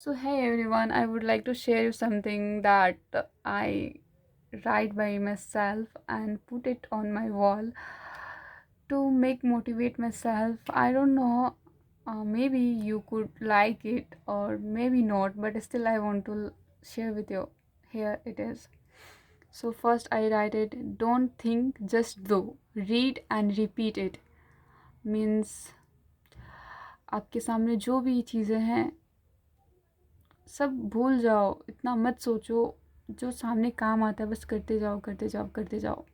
So, hey everyone, I would like to share you something that I write by myself and put it on my wall to make motivate myself. I don't know, maybe you could like it or maybe not, but still I want to share with you. Here it is. So, first I write it, don't think, just do. Read and repeat it. Means आपके सामने जो भी चीज़ें हैं सब भूल जाओ, इतना मत सोचो, जो सामने काम आता है बस करते जाओ करते जाओ करते जाओ.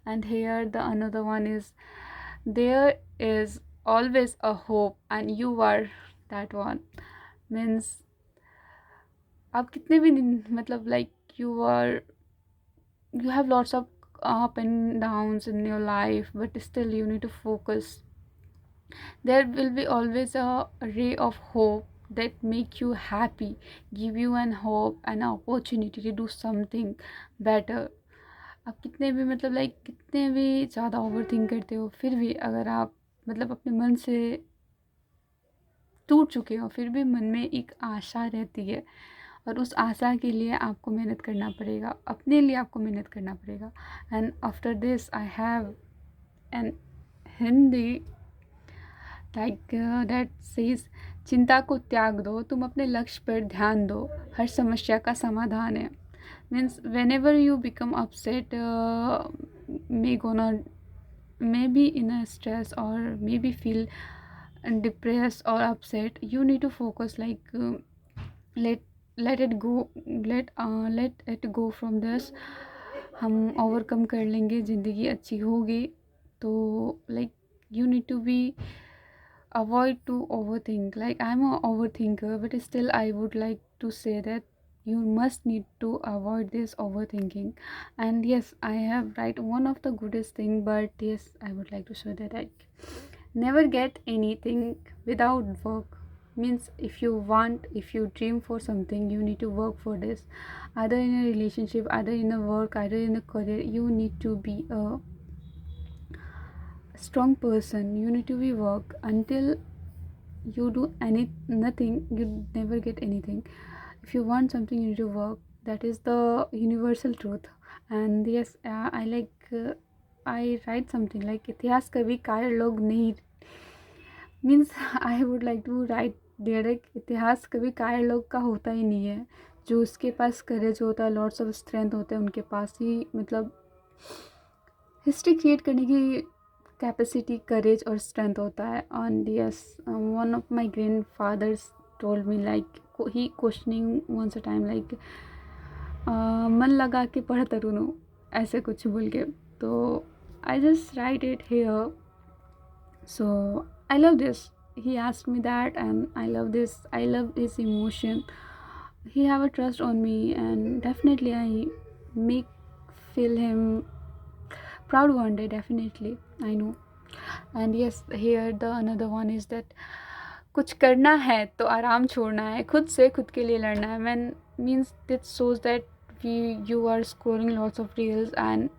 And here the another one is, there is always a hope and you are that one. Means आप कितने भी दिन मतलब like you have lots of up and downs in your life, but still you need to focus. There will be always a ray of hope that make you happy, give you an hope and opportunity to do something better. आप कितने भी मतलब like कितने भी ज़्यादा over think करते हो, फिर भी अगर आप मतलब अपने मन से टूट चुके हो, फिर भी मन में एक आशा रहती है और उस आशा के लिए आपको मेहनत करना पड़ेगा, अपने लिए आपको मेहनत करना पड़ेगा. And after this I have an Hindi like that says, चिंता को त्याग दो, तुम अपने लक्ष्य पर ध्यान दो, हर समस्या का समाधान है. Means when ever you become upset, may gonna may be in a stress or maybe feel depressed or upset, you need to focus like let let it go, let it go from this. हम overcome कर लेंगे, ज़िंदगी अच्छी होगी. तो like you need to be avoid to overthink. Like I'm a overthinker, but still I would like to say that you must need to avoid this overthinking. And yes, I have right one of the goodest thing, but yes, I would like to show that I never get anything without work. Means if you want, if you dream for something, you need to work for this. Either in a relationship, either in a work, either in a career, you need to be a strong person. You need to be work until you do any nothing, you never get anything. If you want something, you need to work. That is the universal truth. And yes, I like I write something like इतिहास कभी कायर लोग नहीं. Means I would like to write direct, इतिहास कभी कायर लोग का होता ही नहीं है. जो उसके पास करेज होता है, लॉट्स ऑफ स्ट्रेंथ होते हैं, उनके पास ही मतलब हिस्ट्री क्रिएट करने की कैपेसिटी, करेज और स्ट्रेंथ होता है. And yes, one of my grandfathers told me like he questioning once a time like मन लगा के पढ़ तरुणों, ऐसे कुछ बोल के. तो I just right it here. So I love this. he asked me that and I love this. I love his emotion. He have a trust on me and definitely I make feel him proud one day, definitely. I know. And yes, here the another one is that कुछ करना है तो आराम छोड़ना है, खुद से खुद के लिए लड़ना है. Man means that shows that you are scrolling lots of reels and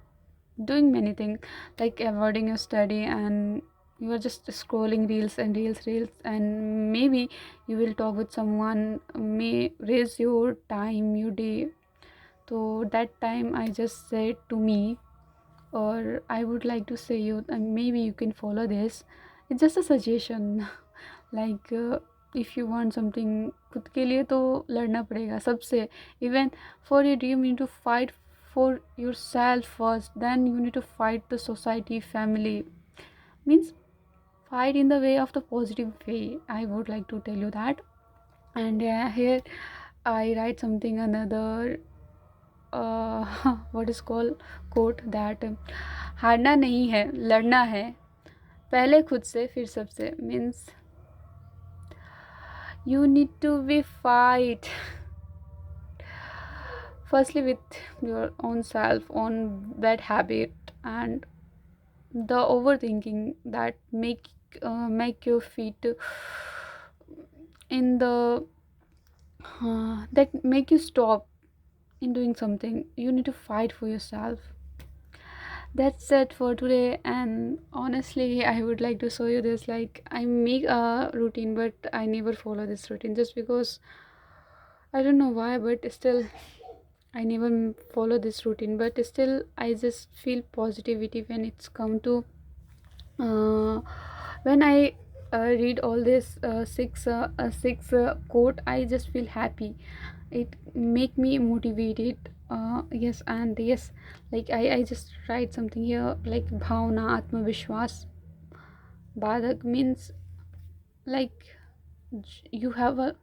doing many things like avoiding your study, and you are just scrolling reels and reels, and maybe you will talk with someone, may raise your time, your day. So that time I just said to me, or I would like to say you, and maybe you can follow this. It's just a suggestion. like if you want something, खुद के लिए तो लड़ना पड़ेगा सबसे. Even for your dream, you need to fight for yourself first. Then you need to fight the society, family. Means fight in the way of the positive way. I would like to tell you that. And here I write something another. What is called quote that हारना नहीं है, लड़ना है, पहले खुद से फिर सबसे. Means you need to be fight firstly with your own self, on bad habit and the overthinking that make your feet in the that make you stop in doing something. You need to fight for yourself. That's it for today. And honestly, I would like to show you this. Like I make a routine, but I never follow this routine just because I don't know why, but still I never follow this routine, but still I just feel positivity when it's come to uh, when I read all this six quote. I just feel happy. It make me motivated. Yes, and yes, like I just write something here like bhavna atma vishwas badak means like you have a